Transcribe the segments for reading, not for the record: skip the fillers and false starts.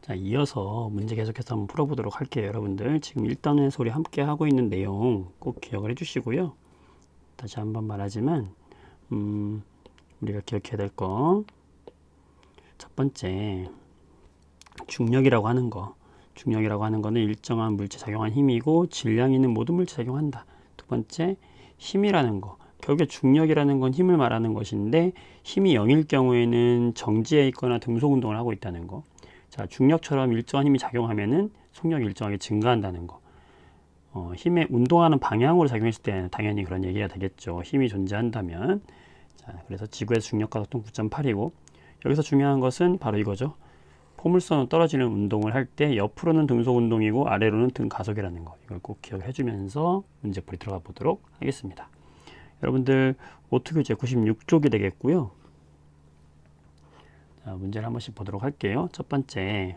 자, 이어서 문제 계속해서 한번 풀어보도록 할게요. 여러분들 지금 일단은 소리 함께 하고 있는 내용 꼭 기억을 해주시고요. 다시 한번 말하지만 우리가 기억해야 될 거, 첫 번째 중력이라고 하는 거. 중력이라고 하는 거는 일정한 물체 작용한 힘이고 질량이 있는 모든 물체 작용한다. 두 번째 힘이라는 거. 결국에 중력이라는 건 힘을 말하는 것인데 힘이 0일 경우에는 정지해 있거나 등속 운동을 하고 있다는 거. 자, 중력처럼 일정한 힘이 작용하면은 속력이 일정하게 증가한다는 거. 힘의 운동하는 방향으로 작용했을 때는 당연히 그런 얘기가 되겠죠. 힘이 존재한다면. 자, 그래서 지구에서 중력 가속도는 9.8이고 여기서 중요한 것은 바로 이거죠. 포물선으로 떨어지는 운동을 할 때 옆으로는 등속 운동이고 아래로는 등 가속이라는 거. 이걸 꼭 기억해 주면서 문제풀이 들어가 보도록 하겠습니다. 여러분들 오토교재 96쪽이 되겠고요. 자, 문제를 한 번씩 보도록 할게요. 첫 번째,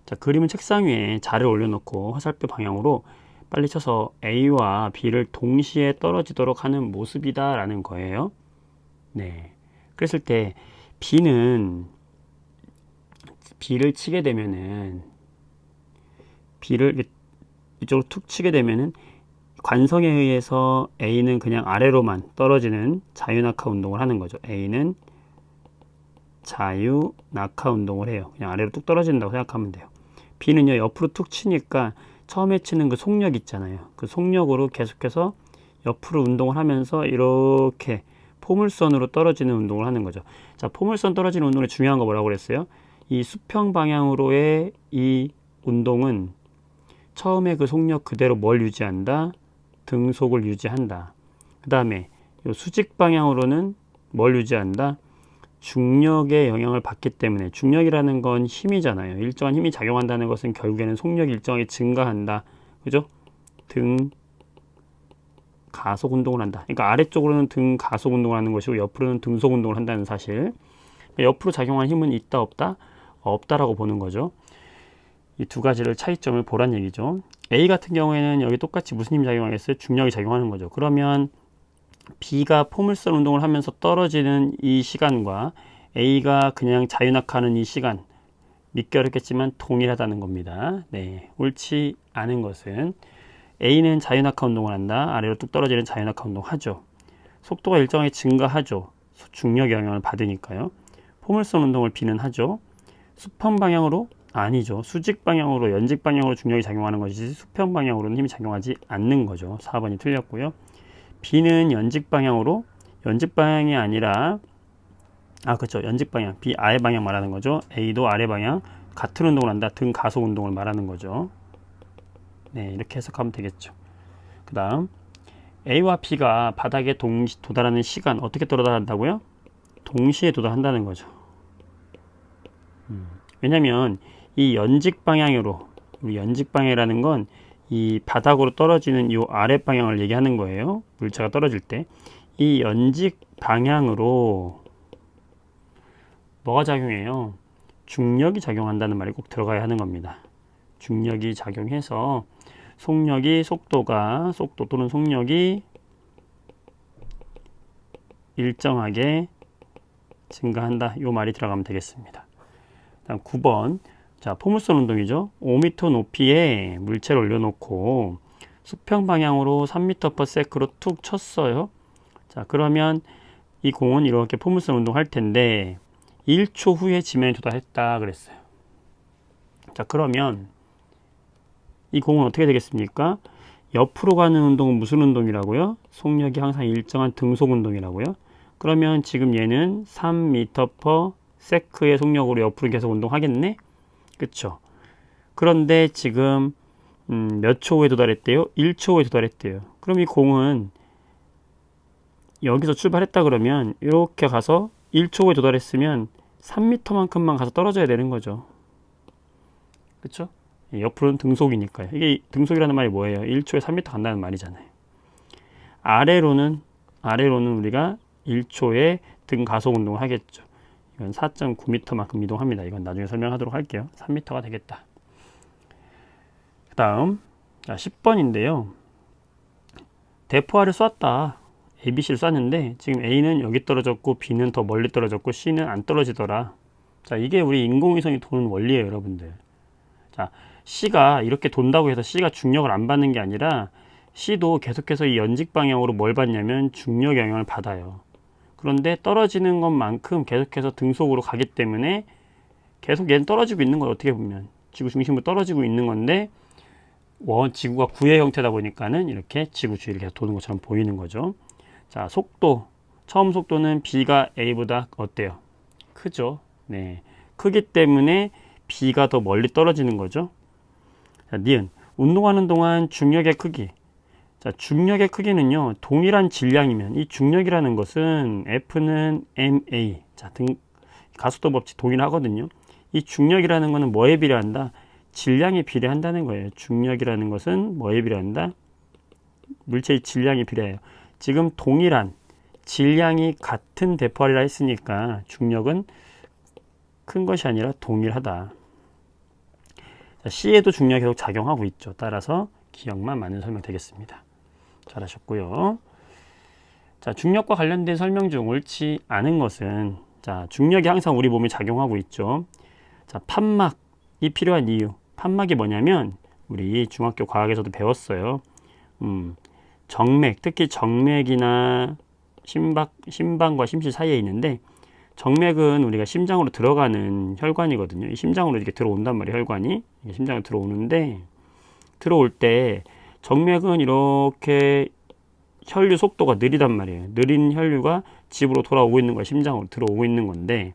자, 그림은 책상 위에 자를 올려놓고 화살표 방향으로 빨리 쳐서 A와 B를 동시에 떨어지도록 하는 모습이다 라는 거예요. 네, 그랬을 때 B를 치게 되면은 B를 이쪽으로 툭 치게 되면은 관성에 의해서 A는 그냥 아래로만 떨어지는 자유낙하 운동을 하는 거죠. A는 자유 낙하 운동을 해요. 그냥 아래로 뚝 떨어진다고 생각하면 돼요. B는요, 옆으로 툭 치니까 처음에 치는 그 속력 있잖아요. 그 속력으로 계속해서 옆으로 운동을 하면서 이렇게 포물선으로 떨어지는 운동을 하는 거죠. 자, 포물선 떨어지는 운동의 중요한 거 뭐라고 그랬어요? 이 수평 방향으로의 이 운동은 처음에 그 속력 그대로 뭘 유지한다? 등속을 유지한다. 그 다음에 수직 방향으로는 뭘 유지한다? 중력의 영향을 받기 때문에, 중력이라는 건 힘이잖아요. 일정한 힘이 작용한다는 것은 결국에는 속력이 일정하게 증가한다. 그죠? 등 가속 운동을 한다. 그러니까 아래쪽으로는 등 가속 운동을 하는 것이고 옆으로는 등속 운동을 한다는 사실. 옆으로 작용한 힘은 있다 없다? 없다라고 보는 거죠. 이 두 가지를 차이점을 보란 얘기죠. A 같은 경우에는 여기 똑같이 무슨 힘이 작용하겠어요? 중력이 작용하는 거죠. 그러면 B가 포물선 운동을 하면서 떨어지는 이 시간과 A가 그냥 자유낙하하는 이 시간, 믿기 어렵겠지만 동일하다는 겁니다. 네, 옳지 않은 것은 A는 자유낙하 운동을 한다. 아래로 뚝 떨어지는 자유낙하 운동 하죠. 속도가 일정하게 증가하죠. 중력의 영향을 받으니까요. 포물선 운동을 B는 하죠. 수평 방향으로? 아니죠. 수직 방향으로, 연직 방향으로 중력이 작용하는 것이지 수평 방향으로는 힘이 작용하지 않는 거죠. 4번이 틀렸고요. B는 연직 방향으로, 연직 방향이 아니라, 그렇죠. 연직 방향, B 아래 방향 말하는 거죠. A도 아래 방향, 같은 운동을 한다. 등 가속 운동을 말하는 거죠. 네, 이렇게 해석하면 되겠죠. 그 다음 A와 B가 바닥에 도달하는 시간, 어떻게 도달한다고요? 동시에 도달한다는 거죠. 왜냐면 이 연직 방향으로, 우리 연직 방향이라는 건 이 바닥으로 떨어지는 이 아래 방향을 얘기하는 거예요. 물체가 떨어질 때 이 연직 방향으로 뭐가 작용해요? 중력이 작용한다는 말이 꼭 들어가야 하는 겁니다. 중력이 작용해서 속도 또는 속력이 일정하게 증가한다. 이 말이 들어가면 되겠습니다. 다음 9번. 자, 포물선 운동이죠. 5m 높이에 물체를 올려놓고 수평 방향으로 3m/s로 툭 쳤어요. 자, 그러면 이 공은 이렇게 포물선 운동할 텐데 1초 후에 지면에 도달했다 그랬어요. 자, 그러면 이 공은 어떻게 되겠습니까? 옆으로 가는 운동은 무슨 운동이라고요? 속력이 항상 일정한 등속 운동이라고요. 그러면 지금 얘는 3m/s의 속력으로 옆으로 계속 운동하겠네? 그쵸? 그런데 지금 몇 초 후에 도달했대요? 1초 후에 도달했대요. 그럼 이 공은 여기서 출발했다 그러면 이렇게 가서 1초 후에 도달했으면 3m만큼만 가서 떨어져야 되는 거죠. 그쵸? 옆으로는 등속이니까요. 이게 등속이라는 말이 뭐예요? 1초에 3m 간다는 말이잖아요. 아래로는 우리가 1초에 등 가속 운동을 하겠죠. 이건 4.9m만큼 이동합니다. 이건 나중에 설명하도록 할게요. 3m가 되겠다. 그 다음 10번인데요. 대포알을 쐈다. ABC를 쐈는데 지금 A는 여기 떨어졌고 B는 더 멀리 떨어졌고 C는 안 떨어지더라. 자, 이게 우리 인공위성이 도는 원리예요, 여러분들. 자, C가 이렇게 돈다고 해서 C가 중력을 안 받는 게 아니라 C도 계속해서 이 연직 방향으로 뭘 받냐면 중력 영향을 받아요. 그런데 떨어지는 것만큼 계속해서 등속으로 가기 때문에 계속 얘는 떨어지고 있는 거예요. 어떻게 보면 지구 중심으로 떨어지고 있는 건데 지구가 구의 형태다 보니까는 이렇게 지구 주위를 계속 도는 것처럼 보이는 거죠. 자, 속도. 처음 속도는 B가 A보다 어때요? 크죠? 네. 크기 때문에 B가 더 멀리 떨어지는 거죠. 자, 니은. 운동하는 동안 중력의 크기. 자, 중력의 크기는요, 동일한 질량이면, 이 중력이라는 것은 F는 ma. 자, 가속도 법칙 동일하거든요. 이 중력이라는 것은 뭐에 비례한다? 질량에 비례한다는 거예요. 중력이라는 것은 뭐에 비례한다? 물체의 질량에 비례해요. 지금 동일한 질량이 같은 대포알이라 했으니까 중력은 큰 것이 아니라 동일하다. 자, C에도 중력이 계속 작용하고 있죠. 따라서 기억만 맞는 설명 되겠습니다. 잘하셨고요. 자, 중력과 관련된 설명 중 옳지 않은 것은, 자, 중력이 항상 우리 몸에 작용하고 있죠. 자, 판막이 필요한 이유. 판막이 뭐냐면 우리 중학교 과학에서도 배웠어요. 정맥, 특히 정맥이나 심방과 심실 사이에 있는데, 정맥은 우리가 심장으로 들어가는 혈관이거든요. 이 심장으로 이렇게 들어온단 말이에요. 혈관이 이게 심장으로 들어오는데, 들어올 때 정맥은 이렇게 혈류 속도가 느리단 말이에요. 느린 혈류가 집으로 돌아오고 있는 거야. 심장으로 들어오고 있는 건데,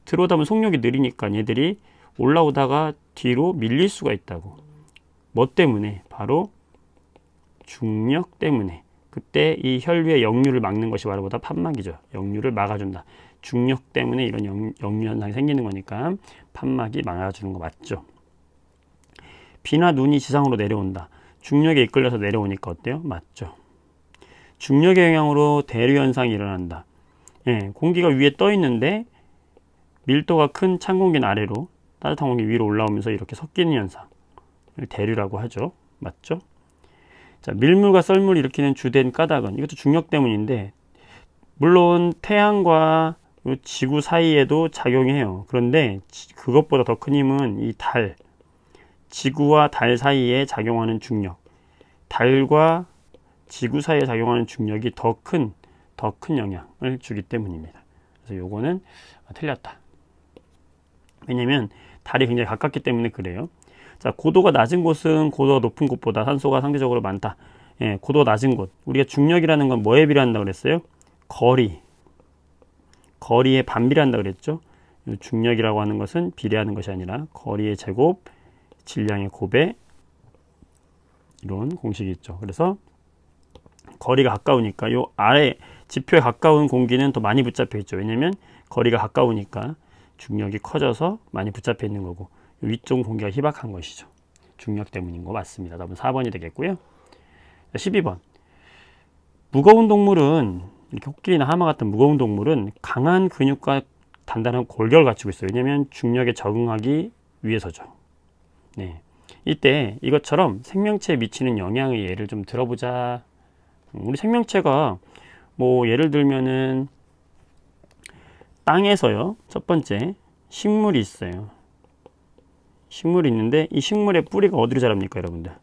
들어오다 보면 속력이 느리니까 얘들이 올라오다가 뒤로 밀릴 수가 있다고. 뭐 때문에? 바로 중력 때문에. 그때 이 혈류의 역류를 막는 것이 바로 판막이죠. 역류를 막아준다. 중력 때문에 이런 역류 현상이 생기는 거니까 판막이 막아주는 거 맞죠? 비나 눈이 지상으로 내려온다. 중력에 이끌려서 내려오니까 어때요? 맞죠? 중력의 영향으로 대류 현상이 일어난다. 예, 공기가 위에 떠 있는데 밀도가 큰 찬 공기는 아래로, 따뜻한 공기 위로 올라오면서 이렇게 섞이는 현상을 대류라고 하죠. 맞죠? 자, 밀물과 썰물을 일으키는 주된 까닭은, 이것도 중력 때문인데, 물론 태양과 지구 사이에도 작용해요. 그런데 그것보다 더 큰 힘은 이 달, 지구와 달 사이에 작용하는 중력, 달과 지구 사이에 작용하는 중력이 더 큰 영향을 주기 때문입니다. 그래서 요거는 틀렸다. 왜냐면 달이 굉장히 가깝기 때문에 그래요. 자, 고도가 낮은 곳은 고도가 높은 곳보다 산소가 상대적으로 많다. 예, 고도가 낮은 곳. 우리가 중력이라는 건 뭐에 비례한다고 그랬어요? 거리에 반비례한다고 그랬죠. 중력이라고 하는 것은 비례하는 것이 아니라 거리의 제곱, 질량의 곱에 이런 공식이 있죠. 그래서 거리가 가까우니까 요 아래 지표에 가까운 공기는 더 많이 붙잡혀 있죠. 왜냐면 거리가 가까우니까 중력이 커져서 많이 붙잡혀 있는 거고, 위쪽 공기가 희박한 것이죠. 중력 때문인 거 맞습니다. 답은 4번이 되겠고요. 12번. 무거운 동물은, 이렇게 코끼리나 하마 같은 무거운 동물은 강한 근육과 단단한 골격을 갖추고 있어요. 왜냐면 중력에 적응하기 위해서죠. 네. 이때 이것처럼 생명체에 미치는 영향의 예를 좀 들어보자. 우리 생명체가 뭐 예를 들면은 땅에서요, 첫 번째 식물이 있어요. 식물이 있는데 이 식물의 뿌리가 어디로 자랍니까, 여러분들?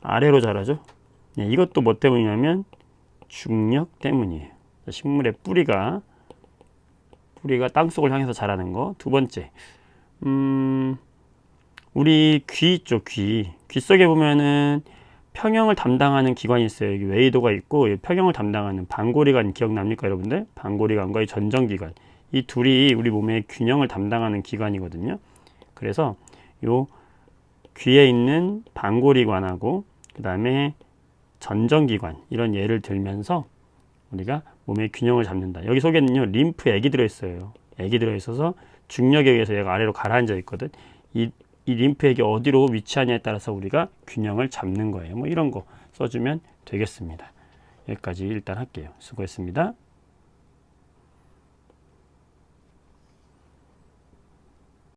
아래로 자라죠. 네, 이것도 뭐 때문이냐면 중력 때문이에요. 식물의 뿌리가 땅속을 향해서 자라는 거. 두 번째, 우리 귀 있죠. 귀 속에 보면은 평형을 담당하는 기관이 있어요. 여기 웨이도가 있고, 평형을 담당하는 방고리관 기억납니까, 여러분들? 방고리관과 이 전정기관, 이 둘이 우리 몸의 균형을 담당하는 기관이거든요. 그래서 요 귀에 있는 방고리관하고 그 다음에 전정기관, 이런 예를 들면서 우리가 몸의 균형을 잡는다. 여기 속에는요, 림프 액이 들어있어요. 액이 들어있어서 중력에 의해서 얘가 아래로 가라앉아 있거든. 이 림프 액이 어디로 위치하냐에 따라서 우리가 균형을 잡는 거예요. 뭐 이런 거 써주면 되겠습니다. 여기까지 일단 할게요. 수고했습니다.